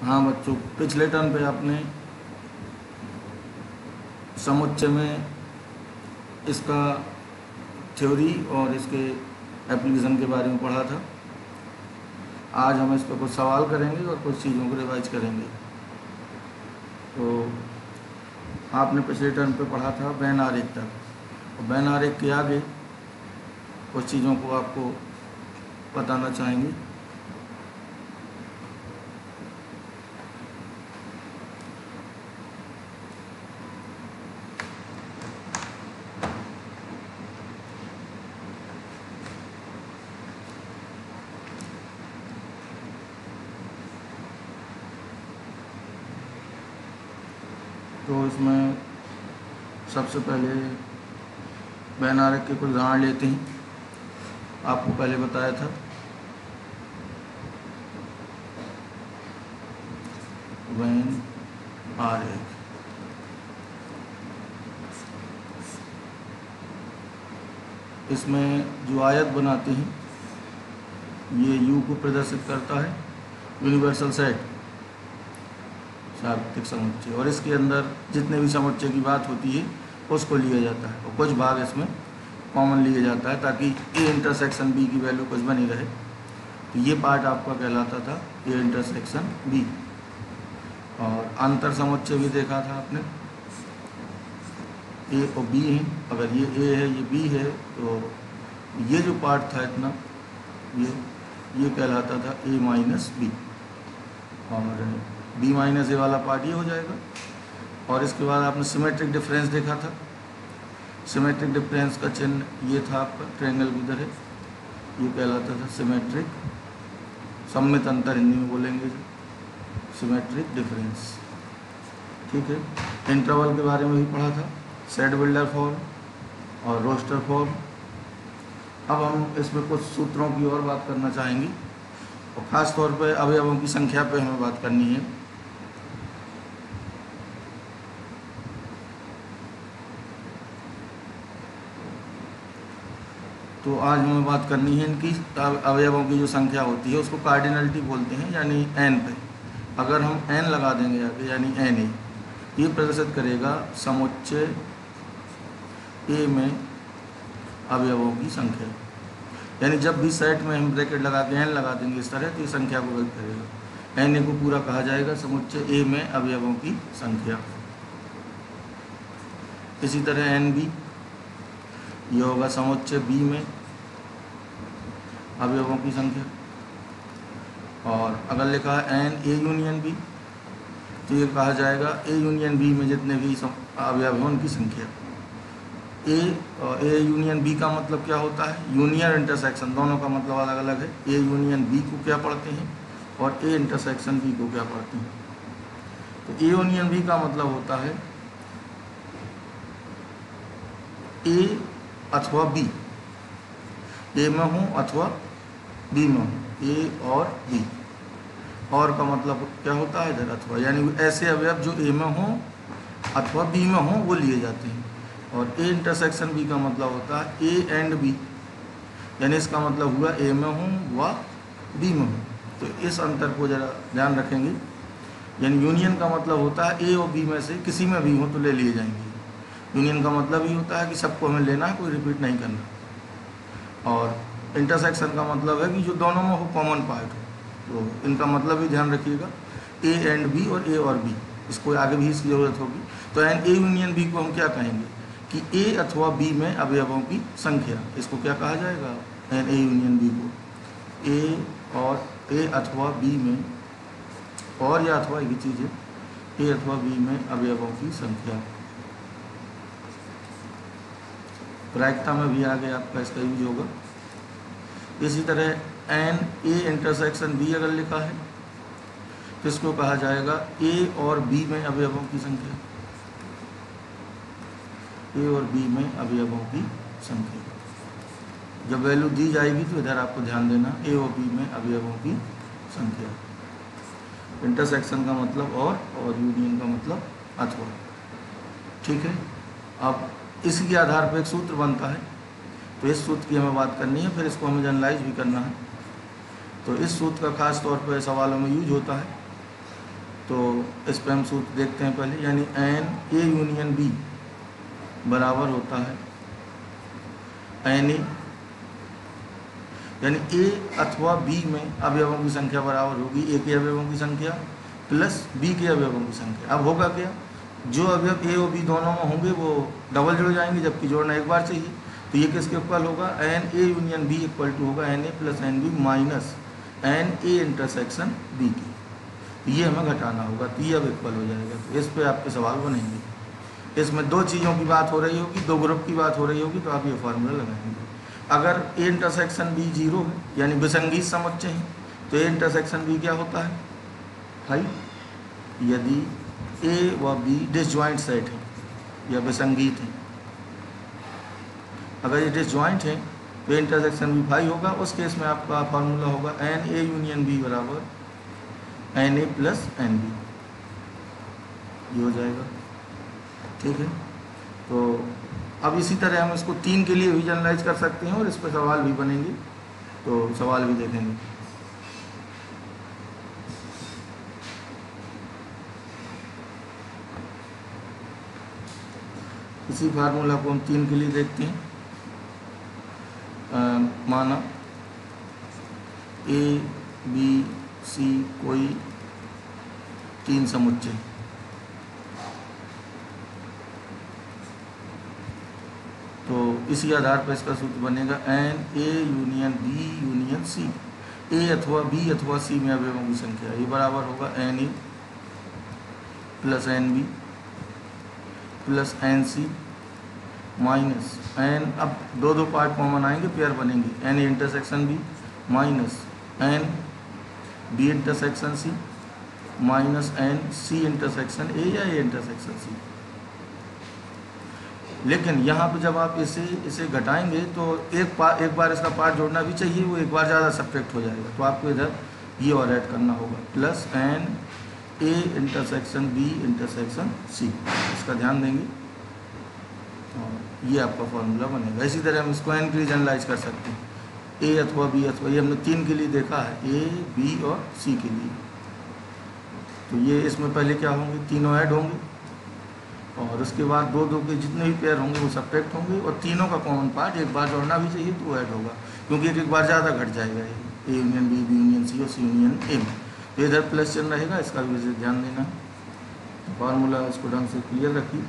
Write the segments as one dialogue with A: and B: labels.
A: हाँ बच्चों, पिछले टर्म पे आपने समुच्चय में इसका थ्योरी और इसके एप्लीकेशन के बारे में पढ़ा था। आज हम इस पर कुछ सवाल करेंगे और कुछ चीज़ों को रिवाइज करेंगे। तो आपने पिछले टर्म पे पढ़ा था वेन आरेख तक, और वेन आरेख के आगे कुछ चीज़ों को आपको बताना चाहेंगे। तो इसमें सबसे पहले वेन आरेख के कुछ उदाहरण लेते हैं। आपको पहले बताया था वेन आरेख। इसमें जो आयत बनाते हैं ये U को प्रदर्शित करता है, यूनिवर्सल सेट सार्वत्रिक समुच्चय, और इसके अंदर जितने भी समुच्चय की बात होती है उसको लिया जाता है और कुछ भाग इसमें कॉमन लिया जाता है ताकि A इंटरसेक्शन B की वैल्यू कुछ बनी रहे। तो ये पार्ट आपका कहलाता था A इंटरसेक्शन B। और अंतर समुच्चय भी देखा था आपने, A और B है, अगर ये A है ये B है तो ये जो पार्ट था इतना ये कहलाता था A माइनस B, और B माइनस A वाला पार्ट ये हो जाएगा। और इसके बाद आपने सिमेट्रिक डिफरेंस देखा था। सिमेट्रिक डिफरेंस का चिन्ह ये था आपका, ट्रायंगल की तरह, ये कहलाता था सिमेट्रिक, सममित अंतर हिंदी में बोलेंगे सिमेट्रिक डिफरेंस। ठीक है। इंटरवल के बारे में भी पढ़ा था, सेट बिल्डर फॉर्म और रोस्टर फॉर्म। अब हम इसमें कुछ सूत्रों की और बात करना चाहेंगे और ख़ास तौर पर अवयवों की संख्या पे हमें बात करनी है। तो आज हमें बात करनी है इनकी अवयवों की जो संख्या होती है उसको कार्डिनलिटी बोलते हैं, यानी n पे अगर हम n लगा देंगे आगे, यानी Na, ये प्रदर्शित करेगा समुच्चय A में अवयवों की संख्या। यानी जब भी सेट में हम ब्रैकेट लगा के n लगा देंगे इस तरह, तो ये संख्या को व्यक्त करेगा। Na को पूरा कहा जाएगा समुच्चय A में अवयवों की संख्या। इसी तरह Nb ये होगा समुच्चय B में अवयवों की संख्या। और अगर लिखा है N A यूनियन B तो ये कहा जाएगा A यूनियन B में जितने भी अवयव हैं उनकी संख्या। A यूनियन B का मतलब क्या होता है? यूनियन इंटरसेक्शन, दोनों का मतलब अलग अलग है। A यूनियन B को क्या पढ़ते हैं और A इंटरसेक्शन B को क्या पढ़ते हैं? तो A यूनियन B का मतलब होता है A अथवा B, A में हूँ अथवा B में हूँ, A और B। और का मतलब क्या होता है इधर अथवा, यानी ऐसे अवयव जो A में हों अथवा B में हों वो लिए जाते हैं। और A इंटरसेक्शन B का मतलब होता है A एंड B, यानी इसका मतलब हुआ A में हूँ व B में हूँ। तो इस अंतर को ज़रा ध्यान रखेंगे। यानी यूनियन का मतलब होता है A और B में से किसी में भी हो तो ले लिए जाएंगे। यूनियन का मतलब ही होता है कि सबको हमें लेना है, कोई रिपीट नहीं करना। और इंटरसेक्शन का मतलब है कि जो दोनों में हो कॉमन पार्ट हो। तो इनका मतलब भी ध्यान रखिएगा, A एंड B और A और B, इसको आगे भी इसकी ज़रूरत होगी। तो एन A यूनियन B को हम क्या कहेंगे कि A अथवा B में अवयवों की संख्या, इसको क्या कहा जाएगा? एन A यूनियन B को A और A अथवा B में, और या अथवा एक ही चीज़ है, A अथवा B में अवयवों की संख्या। प्रायिकता में भी आगे आपका इसका यूज होगा। इसी तरह N A इंटरसेक्शन B अगर लिखा है तो इसको कहा जाएगा A और B में अवयवों की संख्या। A और B में अवयवों की संख्या। जब वैल्यू दी जाएगी तो इधर आपको ध्यान देना, A और B में अवयवों की संख्या। इंटरसेक्शन का मतलब और यूनियन का मतलब अथवा। ठीक है। अब इसके आधार पर एक सूत्र बनता है, तो इस सूत्र की हमें बात करनी है, फिर इसको हमें जनरलाइज भी करना है। तो इस सूत्र का खास तौर पर सवालों में यूज होता है। तो इस पर हम सूत्र देखते हैं पहले, यानी एन ए यूनियन बी बराबर होता है एन ए, यानी ए अथवा बी में अवयवों की संख्या बराबर होगी ए के अवयवों की संख्या प्लस बी के अवयवों की संख्या। अब होगा क्या, जो अवयव ए और बी दोनों में होंगे वो डबल जुड़ जाएंगे, जबकि जोड़ना एक बार चाहिए। तो ये किसके इक्वल होगा, N A union B equal to होगा N A plus N B minus N A intersection B की। तो ये हमें घटाना होगा, तो ये अब इक्वल हो जाएगा। तो इस पे आपके सवाल बनेंगे। इसमें दो चीज़ों की बात हो रही होगी, दो ग्रुप की बात हो रही होगी, तो आप ये फार्मूला लगाएंगे। अगर ए इंटरसेक्शन बी 0 है, यानी विसंगत समुच्चय है, तो ए इंटरसेक्शन बी क्या होता है 5। यदि ए व बी डिसजॉइंट सेट है या विसंगत है, अगर ये डिसजॉइंट है तो इंटरसेक्शन बी 5 होगा। उस केस में आपका फार्मूला होगा एन ए यूनियन बी बराबर n A plus N B, ये हो जाएगा। ठीक है, तो अब इसी तरह हम इसको 3 के लिए भी जनरलाइज कर सकते हैं और इस पर सवाल भी बनेंगे, तो सवाल भी देखेंगे। इसी फार्मूला को हम 3 के लिए देखते हैं। माना ए बी सी कोई 3 समुच्चय, तो इसी आधार पर इसका सूत्र बनेगा N A union B union C. A अथवा बी अथवा सी में अवयवों की संख्या, ये बराबर होगा N A plus N B plus n C minus n, अब दो पार्ट कॉमन आएंगे, पेयर बनेंगे, n A intersection B minus n B intersection C minus n C intersection A या ए इंटरसेक्शन सी। लेकिन यहाँ पे जब आप इसे घटाएंगे तो एक बार इसका पार्ट जोड़ना भी चाहिए, वो एक बार ज़्यादा सब्ट्रैक्ट हो जाएगा, तो आपको इधर ये और ऐड करना होगा plus n A intersection B intersection C, इसका ध्यान देंगे और ये आपका फॉर्मूला बनेगा। इसी तरह हम इसको एन के लिए जनरलाइज कर सकते हैं, ए अथवा बी अथवा, ये हमने 3 के लिए देखा है, ए बी और सी के लिए। तो ये इसमें पहले क्या होंगे, तीनों ऐड होंगे और उसके बाद दो के जितने भी पेयर होंगे वो सब्ट्रैक्ट होंगे और तीनों का कॉमन पार्ट एक बार जोड़ना भी चाहिए तो वो ऐड होगा, क्योंकि एक बार ज़्यादा घट जाएगा, A union B, B union C और सी यूनियन ए में। तो इधर प्लस चिन्ह रहेगा, इसका भी विशेष ध्यान देना। फार्मूला इसको ढंग से क्लियर रखिए।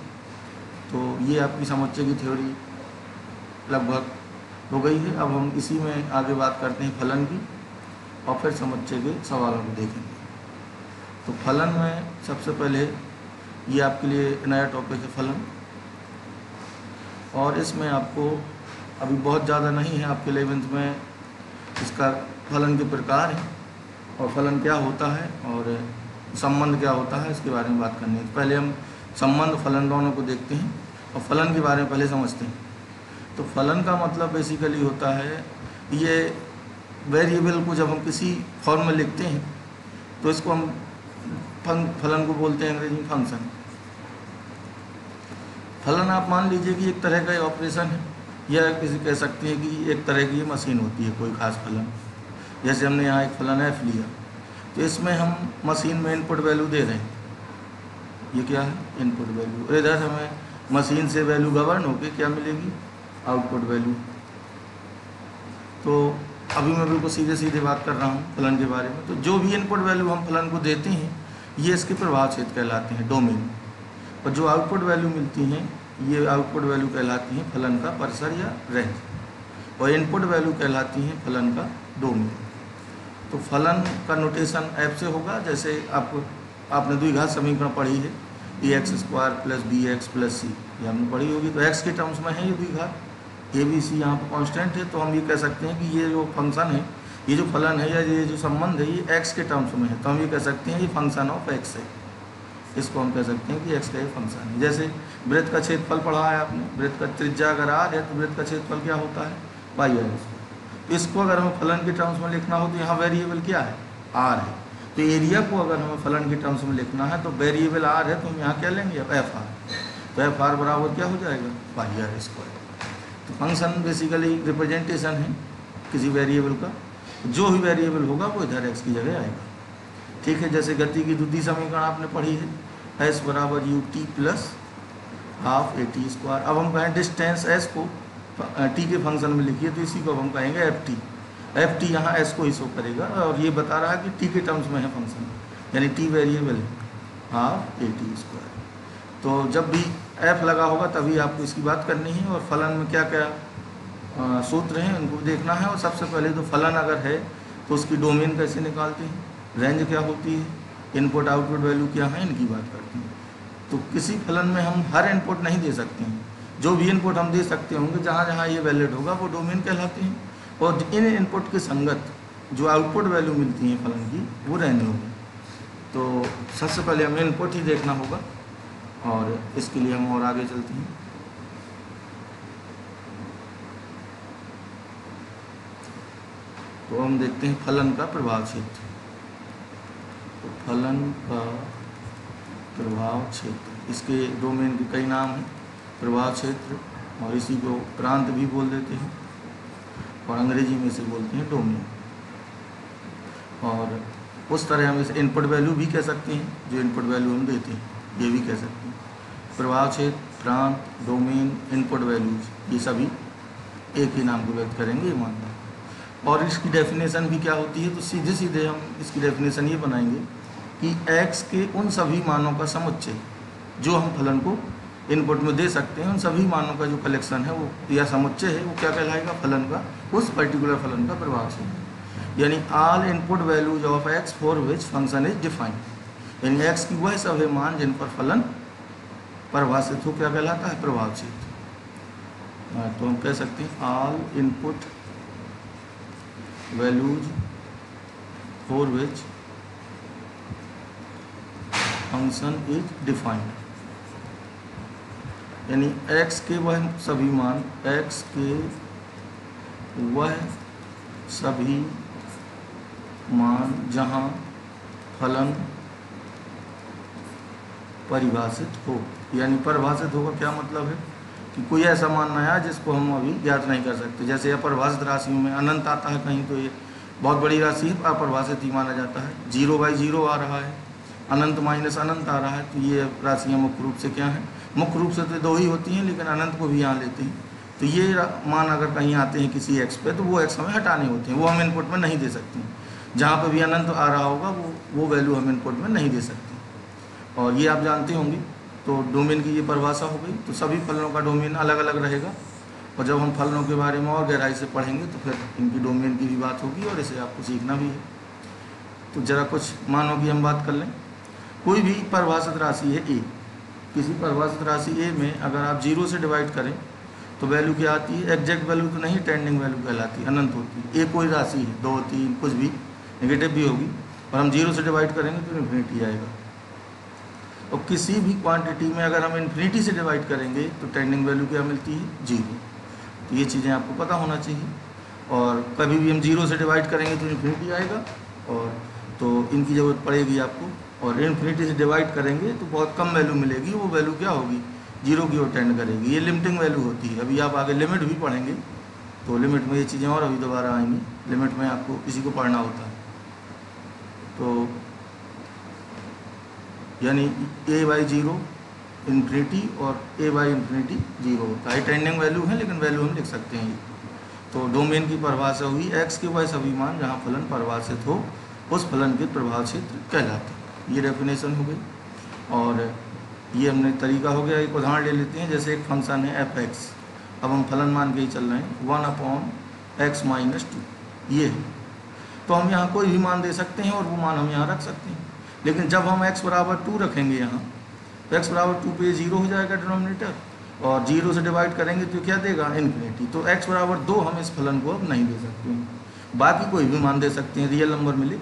A: तो ये आपकी समुच्चय की थ्योरी लगभग हो गई है। अब हम इसी में आगे बात करते हैं फलन की और फिर समुच्चय के सवालों को देखेंगे। तो फलन में सबसे पहले ये आपके लिए नया टॉपिक है फलन, और इसमें आपको अभी बहुत ज़्यादा नहीं है, आपके 11th में इसका फलन के प्रकार है और फलन क्या होता है और संबंध क्या होता है इसके बारे में बात करनी है। पहले हम संबंध फलन दोनों को देखते हैं और फलन के बारे में पहले समझते हैं। तो फलन का मतलब बेसिकली होता है, ये वेरिएबल को जब हम किसी फॉर्म में लिखते हैं तो इसको हम फलन को बोलते हैं अंग्रेजी में फंक्शन। फलन आप मान लीजिए कि एक तरह का ऑपरेशन है, या किसी कह सकते हैं कि एक तरह की मशीन होती है कोई खास फलन। जैसे हमने यहाँ एक फलन एफ लिया, तो इसमें हम मशीन में इनपुट वैल्यू दे रहे हैं, ये क्या है इनपुट वैल्यू, और इधर हमें मशीन से वैल्यू गवर्न होकर क्या मिलेगी आउटपुट वैल्यू। तो अभी मैं बिल्कुल सीधे बात कर रहा हूँ फलन के बारे में। तो जो भी इनपुट वैल्यू हम फलन को देते हैं ये इसके प्रभाव क्षेत्र कहलाते हैं, डोमेन, और जो आउटपुट वैल्यू मिलती हैं ये आउटपुट वैल्यू कहलाती हैं फलन का परिसर या रेंज, और इनपुट वैल्यू कहलाती हैं फलन का डोमेन। तो फलन का नोटेशन ऐप से होगा, जैसे आपने द्विघात समीकरण पढ़ी है, A X square plus B X plus C, ये हमने पढ़ी होगी। तो एक्स के टर्म्स में है ये द्विघात, ए बी सी यहाँ पर कांस्टेंट है, तो हम ये कह सकते हैं कि ये जो फंक्शन है, ये जो फलन है या ये जो संबंध है ये एक्स के टर्म्स में है, तो हम ये कह सकते हैं ये फंक्शन ऑफ एक्स है। इसको हम कह सकते हैं कि एक्स का ये फंक्शन है। जैसे वृत्त का क्षेत्रफल पढ़ा है आपने, वृत्त का त्रिज्या अगर आर है तो वृत्त का क्षेत्रफल क्या होता है पाई आर स्क्वायर। इसको अगर हमें फलन के टर्म्स में लिखना हो तो यहाँ वेरिएबल क्या है आर है। तो एरिया को अगर हमें फलन के टर्म्स में लिखना है तो वेरिएबल आर है, तो हम यहाँ क्या लेंगे अब एफ आर, तो एफ आर बराबर क्या हो जाएगा पाई आर स्क्वायर। तो फंक्शन बेसिकली रिप्रेजेंटेशन है किसी वेरिएबल का, जो भी वेरिएबल होगा वो इधर एक्स की जगह आएगा। ठीक है, जैसे गति की द्वितीय समीकरण आपने पढ़ी है, एस बराबर U T plus half A T square. अब हम कहें डिस्टेंस एस को टी के फंक्शन में लिखिए, तो इसी को हम कहेंगे एफ टी। एफ टी यहाँ एस को ही शो करेगा और ये बता रहा है कि टी के टर्म्स में है फंक्शन, यानी टी वेरिएबल है हाफ ए टी स्क्वायर। तो जब भी एफ लगा होगा तभी आपको इसकी बात करनी है। और फलन में क्या क्या सूत्र हैं उनको देखना है। और सबसे पहले तो फलन अगर है तो उसकी डोमेन कैसे निकालते हैं, रेंज क्या होती है, इनपुट आउटपुट वैल्यू क्या है, इनकी बात करते हैं। तो किसी फलन में हम हर इनपुट नहीं दे सकते हैं, जो भी इनपुट हम दे सकते होंगे जहाँ जहाँ ये वैलिड होगा वो डोमेन कहलाते हैं। और इन इनपुट के संगत जो आउटपुट वैल्यू मिलती है फलन की वो रेंज होगी। तो सबसे पहले हमें इनपुट ही देखना होगा और इसके लिए हम और आगे चलते हैं। तो हम देखते हैं फलन का प्रभाव क्षेत्र। तो फलन का प्रभाव क्षेत्र, इसके डोमेन के कई नाम हैं, प्रभाव क्षेत्र, और इसी को प्रांत भी बोल देते हैं और अंग्रेजी में से बोलते हैं डोमेन। और उस तरह हम इसे इनपुट वैल्यू भी कह सकते हैं, जो इनपुट वैल्यू हम देते हैं ये भी कह सकते हैं। प्रभाव क्षेत्र, प्रांत, डोमेन, इनपुट वैल्यूज, ये सभी एक ही नाम को व्यक्त करेंगे, ये मानना है। और इसकी डेफिनेशन भी क्या होती है, तो सीधे सीधे हम इसकी डेफिनेशन ये बनाएंगे कि x के उन सभी मानों का समुच्चय जो हम फलन को इनपुट में दे सकते हैं, उन सभी मानों का जो कलेक्शन है वो या समुच्चय है वो क्या कहलाएगा, फलन का, उस पर्टिकुलर फलन का प्रभाव क्षेत्र। यानी all input values of x for which function is defined, यानी x की वह सभी मान जिन पर फलन परिभाषित हो क्या कहलाता है, प्रभाव क्षेत्र। तो हम कह सकते हैं all input values for which function is defined, यानी x के वह सभी मान, x के वह सभी मान जहां फलन परिभाषित हो। यानी परिभाषित होगा क्या मतलब है कि कोई ऐसा मान नया जिसको हम अभी ज्ञात नहीं कर सकते। जैसे अपरिभाषित राशियों में अनंत आता है कहीं, तो ये बहुत बड़ी राशि है, अपरिभाषित ही माना जाता है। 0/0 आ रहा है, अनंत माइनस अनंत आ रहा है, तो ये राशियाँ मुख्य रूप से क्या हैं, मुख्य रूप से तो दो ही होती हैं, लेकिन अनंत को भी यहाँ लेते हैं। तो ये मान अगर कहीं आते हैं किसी x पे, तो वो x हमें हटाने होते हैं, वो हम इनपुट में नहीं दे सकते हैं। जहाँ पे भी अनंत आ रहा होगा वो वैल्यू हम इनपुट में नहीं दे सकते। और ये आप जानते होंगे। तो डोमेन की ये परिभाषा हो गई। तो सभी फलनों का डोमेन अलग अलग रहेगा, और जब हम फलनों के बारे में और गहराई से पढ़ेंगे तो फिर इनकी डोमेन की भी बात होगी और इसे आपको सीखना भी है। तो ज़रा कुछ मानों की हम बात कर लें। कोई भी परिभाषित राशि है a, किसी परिभाषित राशि a में अगर आप 0 से डिवाइड करें तो वैल्यू क्या आती है, एग्जैक्ट वैल्यू तो नहीं, टेंडिंग वैल्यू कहलाती है, अनंत होती है। a कोई राशि है, 2, 3 कुछ भी, नेगेटिव भी होगी, और हम 0 से डिवाइड करेंगे तो इन्फिनिटी आएगा। और किसी भी क्वांटिटी में अगर हम इन्फिनिटी से डिवाइड करेंगे तो टेंडिंग वैल्यू क्या मिलती है, 0। तो ये चीज़ें आपको पता होना चाहिए। और कभी भी हम 0 से डिवाइड करेंगे तो इन्फिनिटी आएगा, और तो इनकी ज़रूरत पड़ेगी आपको। और इन्फिनिटी से डिवाइड करेंगे तो बहुत कम वैल्यू मिलेगी, वो वैल्यू क्या होगी, 0 की ओर टेंड करेगी। ये लिमिटिंग वैल्यू होती है। अभी आप आगे लिमिट भी पढ़ेंगे तो लिमिट में ये चीज़ें और अभी दोबारा आएंगी। लिमिट में आपको इसी को पढ़ना होता है। तो यानी a/0 इन्फिनिटी और a/इन्फिनिटी 0 होता है। टेंडिंग वैल्यू है लेकिन वैल्यू हम लिख सकते हैं। तो डोमेन की परिभाषा हुई x के वह सभी मान जहाँ फलन परिभाषित हो उस फलन के प्रभाव क्षेत्र कहलाते हैं। ये डेफिनेशन हो गई। और ये हमने तरीका हो गया। एक उदाहरण ले लेते हैं। जैसे एक फंक्शन है f(x), अब हम फलन मान के ही चल रहे हैं, 1/x-2 ये है। तो हम यहाँ कोई भी मान दे सकते हैं और वो मान हम यहाँ रख सकते हैं। लेकिन जब हम x बराबर 2 रखेंगे यहाँ, तो x बराबर 2 पे 0 हो जाएगा डिनोमिनेटर, और 0 से डिवाइड करेंगे तो क्या देगा, इन्फिनिटी। तो x बराबर 2 हम इस फलन को अब नहीं दे सकते हैं। बाकी कोई भी मान दे सकते हैं, रियल नंबर मिले।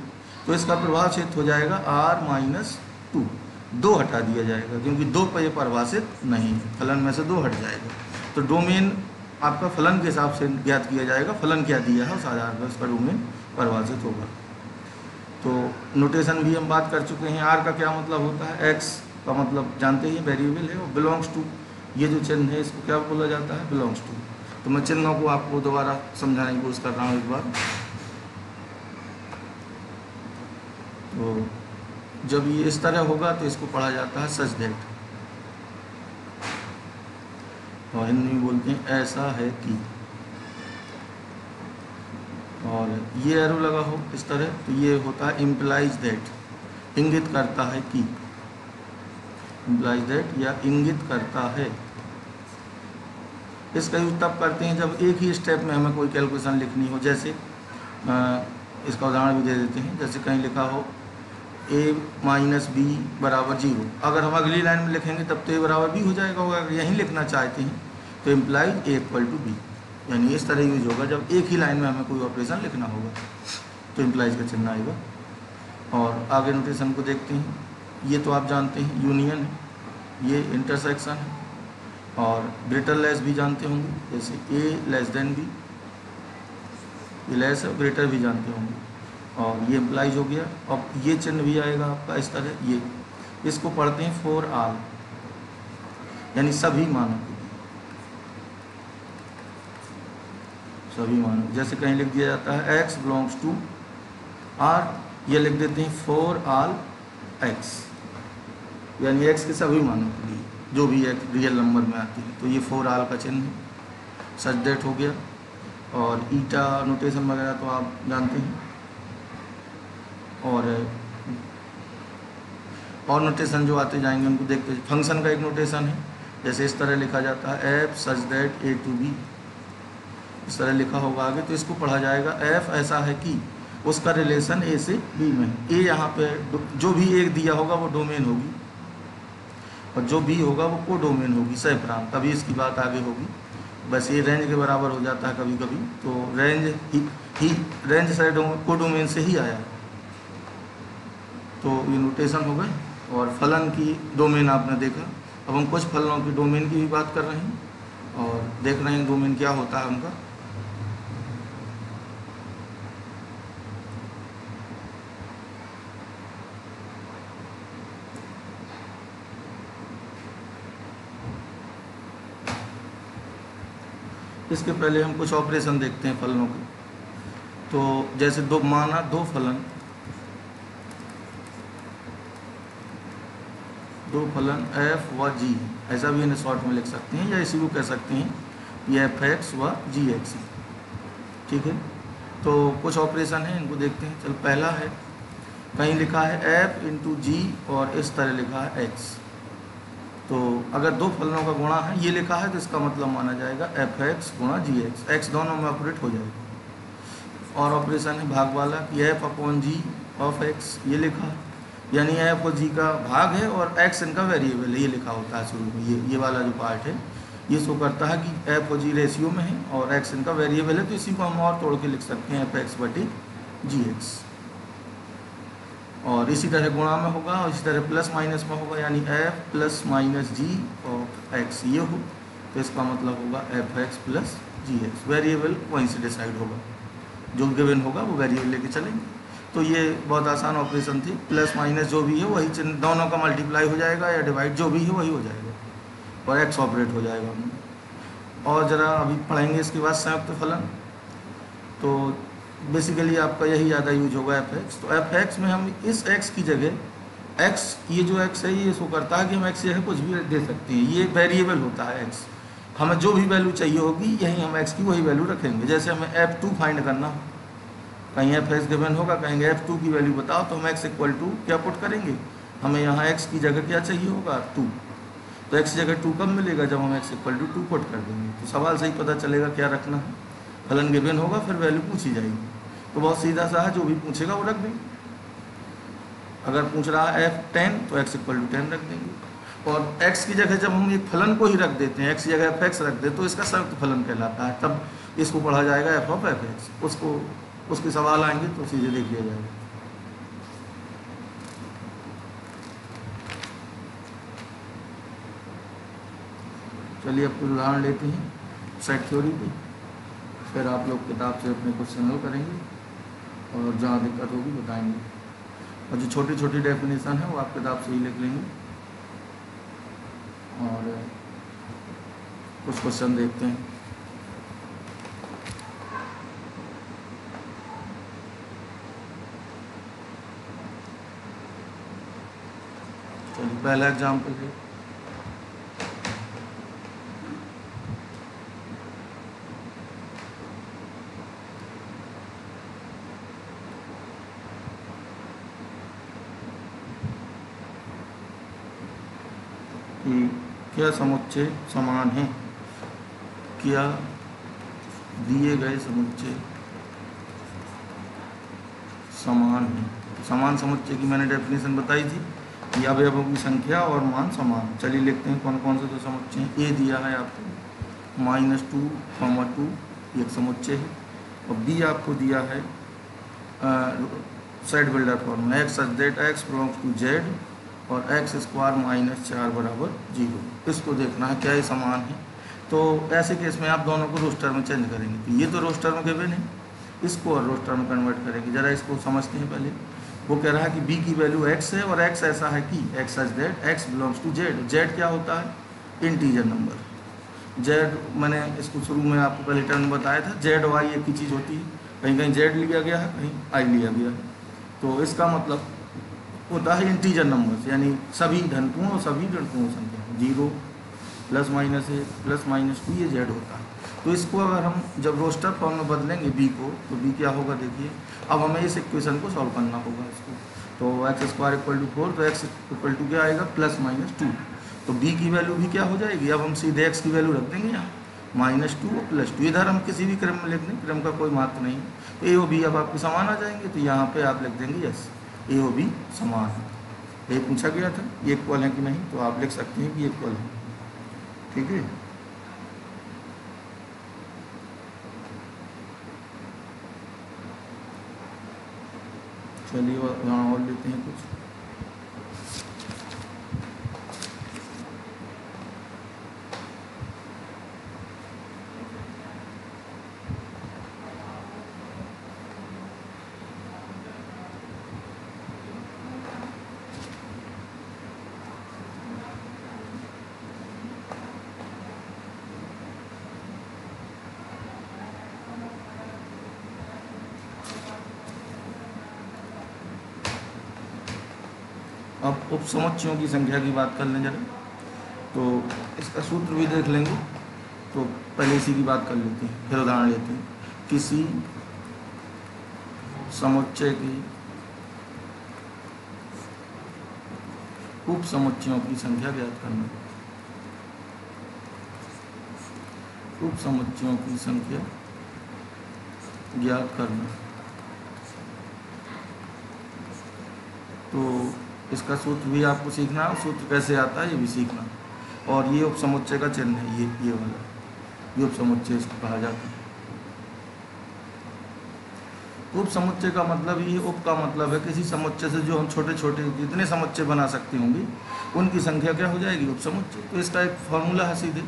A: तो इसका प्रभाव क्षेत्र हो जाएगा r-2, 2 हटा दिया जाएगा क्योंकि 2 पर यह परिभाषित नहीं है, फलन में से 2 हट जाएगा। तो डोमेन आपका फलन के हिसाब से ज्ञात किया जाएगा, फलन क्या दिया है उस आधार पर उसका डोमेन परिभाषित होगा। तो नोटेशन भी हम बात कर चुके हैं। r का क्या मतलब होता है, x का मतलब जानते ही वेरिएबल है, और बिलोंग्स टू ये जो चिन्ह है इसको क्या बोला जाता है, बिलोंग्स टू। तो मैं चिन्हों को आपको दोबारा समझाने की कोशिश कर रहा हूँ एक बार। तो जब ये इस तरह होगा तो इसको पढ़ा जाता है सच दैट, और हिंदी में बोलते हैं ऐसा है कि। और ये एरो लगा हो इस तरह तो ये होता है इम्प्लाइज दैट, इंगित करता है कि, इम्प्लाइज दैट या इंगित करता है। इसका यूज तब करते हैं जब एक ही स्टेप में हमें कोई कैलकुलेशन लिखनी हो। जैसे इसका उदाहरण भी दे देते हैं, जैसे कहीं लिखा हो a माइनस बी बराबर 0, अगर हम अगली लाइन में लिखेंगे तब तो a बराबर b हो जाएगा। अगर यहीं लिखना चाहते हैं तो implies a equal to B, यानी इस तरह यूज होगा जब एक ही लाइन में हमें कोई ऑपरेशन लिखना होगा तो इम्प्लाइज का चिन्ह आएगा। और आगे नोटेशन को देखते हैं। ये तो आप जानते हैं यूनियन है, ये इंटरसेक्शन है, और ग्रेटर लेस भी जानते होंगे, जैसे a लेस देन b, ये लेस है, ग्रेटर भी जानते होंगे। और ये इम्प्लाइज हो गया। अब ये चिन्ह भी आएगा आपका इस तरह, ये इसको पढ़ते हैं फॉर ऑल, यानी सभी मानों के लिए, सभी मानों। जैसे कहीं लिख दिया जाता है x बिलोंग्स टू r, ये लिख देते हैं फॉर ऑल x, यानी x के सभी मानों के लिए जो भी एक रियल नंबर में आती है। तो ये फॉर ऑल का चिन्ह है, सच दैट हो गया। और ईटा नोटेशन वगैरह तो आप जानते हैं। और नोटेशन जो आते जाएंगे उनको देखते हैं। फंक्शन का एक नोटेशन है, जैसे इस तरह लिखा जाता है F such that a to b, इस तरह लिखा होगा आगे, तो इसको पढ़ा जाएगा एफ ऐसा है कि उसका रिलेशन a से b में है। a यहाँ पे जो भी एक दिया होगा वो डोमेन होगी, और जो b होगा वो को डोमेन होगी सैफरान, तभी इसकी बात आगे होगी। बस ये रेंज के बराबर हो जाता है कभी कभी, तो रेंज साइड को डोमेन से ही आया है। तो ये नोटेशन हो गए। और फलन की डोमेन आपने देखा। अब हम कुछ फलनों की डोमेन की भी बात कर रहे हैं और देख रहे हैं डोमेन क्या होता है उनका। इसके पहले हम कुछ ऑपरेशन देखते हैं फलनों के। तो जैसे दो फलन f व g, ऐसा भी इन्हें शॉर्ट में लिख सकते हैं या इसी को कह सकते हैं ये f(x) व g(x). ठीक है, तो कुछ ऑपरेशन है, इनको देखते हैं। चल पहला है, कहीं लिखा है f इंटू जी और इस तरह लिखा है x। तो अगर दो फलनों का गुणा है ये लिखा है तो इसका मतलब माना जाएगा f(x) गुणा gx, x दोनों में ऑपरेट हो जाएगा। और ऑपरेशन है भाग वाला कि f upon G of x, ये लिखा है, यानी f और g का भाग है और x इनका वेरिएबल है, ये लिखा होता है शुरू में। ये वाला जो पार्ट है ये शो करता है कि f और g रेशियो में है और x इनका वेरिएबल है, तो इसी को हम और तोड़ के लिख सकते हैं f(x) बटे gx। और इसी तरह गुणा में होगा और इसी तरह प्लस माइनस में होगा, यानी f plus minus G of x ये हो, तो इसका मतलब होगा f(x) प्लस gx। वेरिएबल वहीं से डिसाइड होगा, जो गिवन होगा वो वेरिएबल लेके चलेंगे। तो ये बहुत आसान ऑपरेशन थी। प्लस माइनस जो भी है वही चिन्ह, दोनों का मल्टीप्लाई हो जाएगा या डिवाइड जो भी है वही हो जाएगा और x ऑपरेट हो जाएगा। और ज़रा अभी पढ़ेंगे इसके बाद संयुक्त फलन। तो बेसिकली आपका यही ज़्यादा यूज होगा f(x). तो f(x) में हम इस x की जगह x, ये जो x है ये शो करता है कि हम x की जगह कुछ भी दे सकते हैं, ये वेरिएबल होता है x। हमें जो भी वैल्यू चाहिए होगी यहीं हम x की वही वैल्यू रखेंगे। जैसे हमें f2 फाइंड करना हो, कहीं f(x) गिवन होगा, कहेंगे f2 की वैल्यू बताओ, तो हम x इक्वल टू क्या पुट करेंगे, हमें यहाँ x की जगह क्या चाहिए होगा 2, तो x की जगह 2 कब मिलेगा, जब हम x इक्वल टू 2 पुट कर देंगे। तो सवाल से ही पता चलेगा क्या रखना है, फलन गिवन होगा फिर वैल्यू पूछी जाएगी। तो बहुत सीधा सा है, जो भी पूछेगा वो रख देंगे। अगर पूछ रहा है f10 तो x इक्वल टू 10 रख देंगे। और x की जगह जब हम एक फलन को ही रख देते हैं, x की जगह f(x) रख दे तो इसका संयुक्त फलन कहलाता है, तब इसको पढ़ा जाएगा f ऑफ f(x). उसके सवाल आएंगे तो सीधे देख लिया जाएगा। चलिए अब कुछ उदाहरण लेते हैं सेट थ्योरी पे, फिर आप लोग किताब से अपने क्वेश्चन हल करेंगे और जहाँ दिक्कत होगी बताएंगे। और जो छोटी छोटी डेफिनेशन है वो आप किताब से ही लिख लेंगे। और कुछ क्वेश्चन देखते हैं। चलिए पहला एग्जाम्पल है, कि क्या समुच्चय समान है, क्या दिए गए समुच्चय समान है। समान समुच्चय की मैंने डेफिनेशन बताई थी कि अवयवों की संख्या और मान समान। चलिए लिखते हैं कौन कौन से दो समुच्चय हैं। ए दिया है आपको -2, 2 एक समुच्चय है, और बी आपको दिया है set builder formula X such that X belongs to Z और x² -4 = 0। इसको देखना है क्या ये समान है। तो ऐसे केस में आप दोनों को रोस्टर में चेंज करेंगे, तो ये तो रोस्टर में गिवन है, इसको और रोस्टर में कन्वर्ट करेंगे। ज़रा इसको समझते हैं पहले। वो कह रहा है कि b की वैल्यू x है और x ऐसा है कि x such that x belongs to Z. Z क्या होता है? Integer number. जेड मैंने इसको शुरू में आपको पहले टर्म बताया था, जेड वाई एक ही चीज़ होती है, कहीं कहीं जेड लिया गया है, कहीं आई लिया गया है। तो इसका मतलब होता है इंटीजर नंबर्स, यानी सभी धनपूर्ण और सभी ऋणपूर्ण संख्या, 0 +-1 +-2 ये जेड होता है। तो इसको अगर हम जब रोस्टर फॉर्म में बदलेंगे बी को, तो बी क्या होगा देखिए। अब हमें इस इक्वेशन को सॉल्व करना होगा इसको। तो x² = 4, तो x = क्या आएगा? +-2। तो b की वैल्यू भी क्या हो जाएगी? अब हम सीधे x की वैल्यू रख देंगे यहाँ, -2 और +2। इधर हम किसी भी क्रम में लिख दें, क्रम का कोई महत्व नहीं। ए और बी अब आपके समान आ जाएंगे, तो यहाँ पे आप लिख देंगे यस, ए और बी समान है। ये पूछा गया था ये इक्वल है कि नहीं, तो आप लिख सकते हैं कि इक्वल है। ठीक है, चलिए यहाँ और लेते हैं कुछ। अब उपसमुच्चयों की संख्या की बात कर लें जरा, तो इसका सूत्र भी देख लेंगे। तो पहले इसी की बात कर लेते हैं, फिर उदाहरण लेते हैं। किसी समुच्चय की उपसमुच्चयों की संख्या ज्ञात करना। उपसमुच्चयों की संख्या ज्ञात करना। तो इसका सूत्र भी आपको सीखना है, सूत्र कैसे आता है ये भी सीखना। और ये उपसमुच्चय का चिन्ह है, ये वाला, ये उपसमुच्चय इसको कहा जाता है। उपसमुच्चय का मतलब, ये उप का मतलब है किसी समुच्चय से जो हम छोटे छोटे जितने समुच्चय बना सकते होंगे उनकी संख्या क्या हो जाएगी? उपसमुच्चय। तो इसका एक फॉर्मूला है सीधे।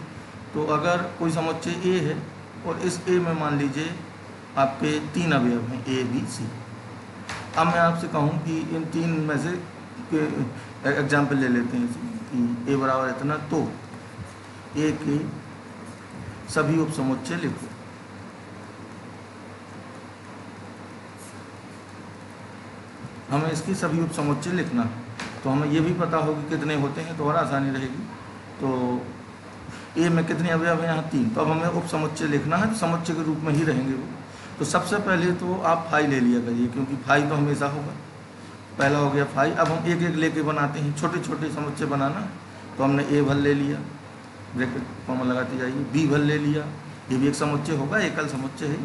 A: तो अगर कोई समुच्चय ए है और इस ए में मान लीजिए आपके 3 अवयव हैं ए बी सी। अब मैं आपसे कहूँ कि इन 3 में से एग्जाम्पल ले लेते हैं कि ए बराबर इतना, तो ए के सभी उपसमुच्चय लिखो। हमें इसकी सभी उपसमुच्चय लिखना है, तो हमें ये भी पता होगी कितने होते हैं, तो और आसानी रहेगी। तो ए में कितने अवयव हैं? यहाँ 3। तो अब हमें उपसमुच्चय लिखना है, तो समुच्चय के रूप में ही रहेंगे वो। तो सबसे पहले तो आप फाई ले लिया करिए, क्योंकि फाई तो हमेशा होगा। पहला हो गया फाई। अब हम एक एक लेके बनाते हैं, छोटे छोटे समुच्चय बनाना। तो हमने ए भर ले लिया, ब्रैकेट कॉमा लगाते जाइए, बी भर ले लिया, ये भी एक समुच्चय होगा, एकल समुच्चय है।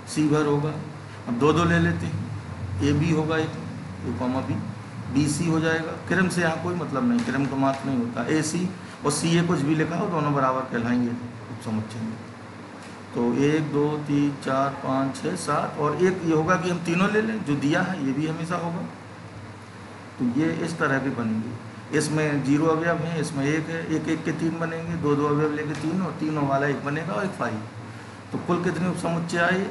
A: सी भर होगा। अब 2 ले लेते हैं, ए बी होगा एक, कॉमा बी सी हो जाएगा। क्रम से यहाँ कोई मतलब नहीं, क्रम का मात्र नहीं होता। ए सी और सी ए कुछ भी लिखा हो, दोनों बराबर कहलाएंगे उपसमुच्चय में। तो 1 2 3 4 5 6 7, और एक ये होगा कि हम तीनों ले लें जो दिया है, ये भी हमेशा होगा। तो ये इस तरह के बनेंगे। इसमें 0 अवयव हैं, इसमें 1 है, 1 1 के 3 बनेंगे, 2 2 अवयव लेके 3, और तीनों वाला 1 बनेगा और 1 फाई। तो कुल कितने उपसमुच्चय आए?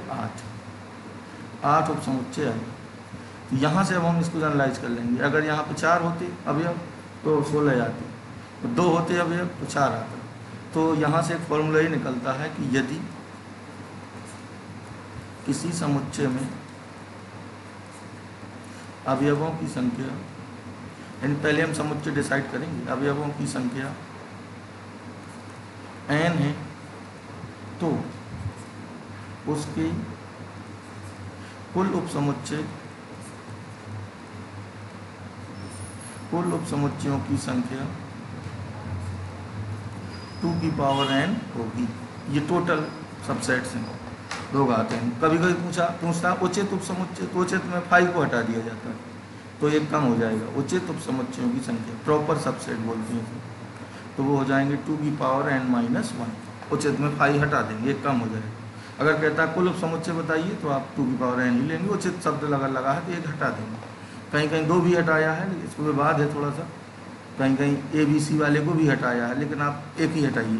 A: 8 उपसमुच्चय आए। तो यहाँ से अब हम इसको जनरलाइज कर लेंगे। अगर यहाँ पे 4 होते अवयव तो 16 आते, तो 2 होते अवयव तो 4 आता। तो यहाँ से एक फॉर्मूला ही निकलता है कि यदि किसी समुच्चय में अवयवों की संख्या यानी पहले हम समुच्चय डिसाइड करेंगे। अवयवों की संख्या n है तो उसके कुल उपसमुच्चयों की संख्या 2 की पावर n होगी। ये टोटल सबसेट्स हैं, लोग आते हैं। कभी कभी पूछता उचित उपसमुच्चय, तो उचित में 5 को हटा दिया जाता है तो एक कम हो जाएगा। उचित उपसमुच्चयों की संख्या प्रॉपर सबसेट बोलते हैं तो वो हो जाएंगे 2 की पावर n-1। उचित में 5 हटा देंगे, एक कम हो जाएगा। अगर कहता है कुल उपसमुच्चय बताइए तो आप 2 की पावर n ही लेंगे। उचित शब्द लगा है तो एक हटा देंगे। कहीं कहीं 2 भी हटाया है, इसको विवाद है थोड़ा सा। कहीं कहीं ABC वाले को भी हटाया है, लेकिन आप एक ही हटाइए।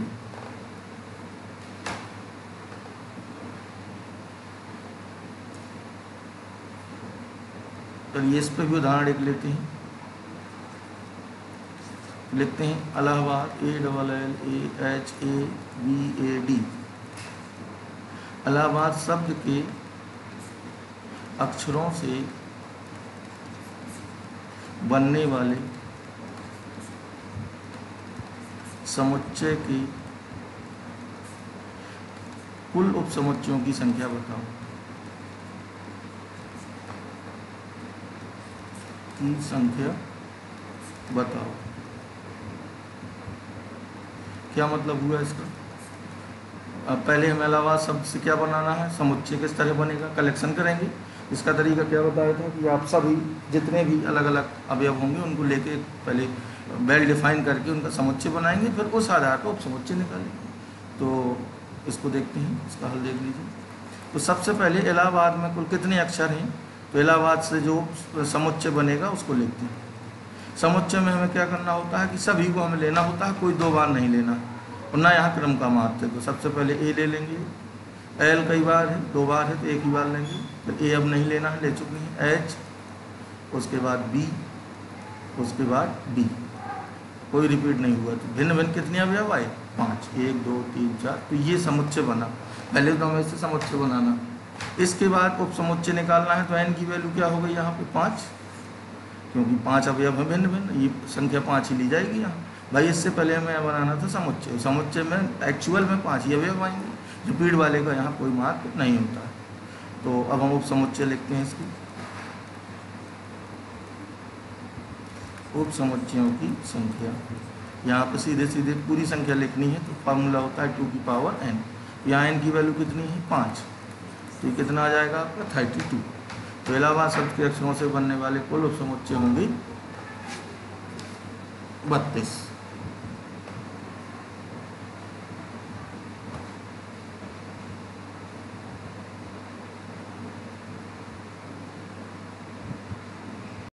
A: चलिए इस पर भी उदाहरण एक लेते हैं। लिखते हैं इलाहाबाद ALLAHABAD। इलाहाबाद शब्द के अक्षरों से बनने वाले समुच्चय के कुल उपसमुच्चयों की संख्या बताओ। क्या मतलब हुआ इसका? अब पहले हमें इलाहाबाद शब्द से क्या बनाना है, समुच्चय किस तरह बनेगा, कलेक्शन करेंगे। इसका तरीका क्या बताया था कि आप सभी जितने भी अलग अलग अवयव होंगे उनको लेके पहले वेल डिफाइन करके उनका समुच्चय बनाएंगे, फिर उस आधार पर उपसमुच्चय निकालेंगे। तो इसको देखते हैं, इसका हल देख लीजिए। तो सबसे पहले इलाहाबाद में कुल कितने अक्षर हैं, तो इलाहाबाद से जो समुच्चय बनेगा उसको लिखते हैं। समुच्चय में हमें क्या करना होता है कि सभी को हमें लेना होता है, कोई 2 बार नहीं लेना और ना यहाँ क्रम का महत्व है। तो सबसे पहले ए ले लेंगे, एल कई बार है, 2 बार है तो एक ही बार लेंगे। फिर ए अब नहीं लेना है, ले चुके हैं। एच, उसके बाद बी, उसके बाद डी, कोई रिपीट नहीं हुआ। तो भिन्न भिन्न कितने अवयव आए, 5, 1 2 3 4। तो ये समुच्चय बना। पहले तो हमें इससे समुच्चय बनाना। इसके बाद उपसमुच्चय निकालना है तो एन की वैल्यू क्या हो गई यहाँ पे 5, क्योंकि 5 अवयव है भिन्न भिन्न, ये संख्या 5 ही ली जाएगी यहाँ। भाई इससे पहले हमें बनाना था समुच्चय। समुच्चय में एक्चुअल में 5 ही अवयव आएंगे, रिपीट वाले का यहाँ कोई महत्व नहीं होता है। तो अब हम उपसमुच्चय लिखते हैं इसकी। उपसमुच्चयों की संख्या, यहाँ पे सीधे सीधे पूरी संख्या लिखनी है तो फार्मूला होता है 2 की पावर n। यहाँ n की वैल्यू कितनी है, 5। तो ये कितना आ जाएगा आपका 32। तो इलाहाबाद शब्द के अक्षरों से बनने वाले कुल उपसमुच्चय होंगे 32।